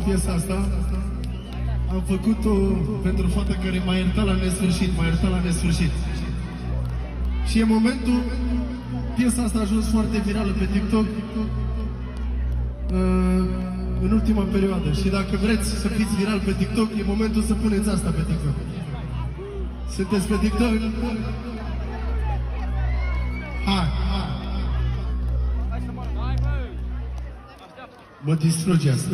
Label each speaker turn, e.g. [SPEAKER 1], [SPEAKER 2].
[SPEAKER 1] piesa asta. Am făcut-o pentru fata care m-a iertat la nesfârșit, Și e momentul, piesa asta a ajuns foarte virală pe TikTok în ultima perioadă. Și dacă vreți să fiți viral pe TikTok, e momentul să puneți asta pe TikTok. Sunteți pe TikTok? Hai! Mă distruge asta.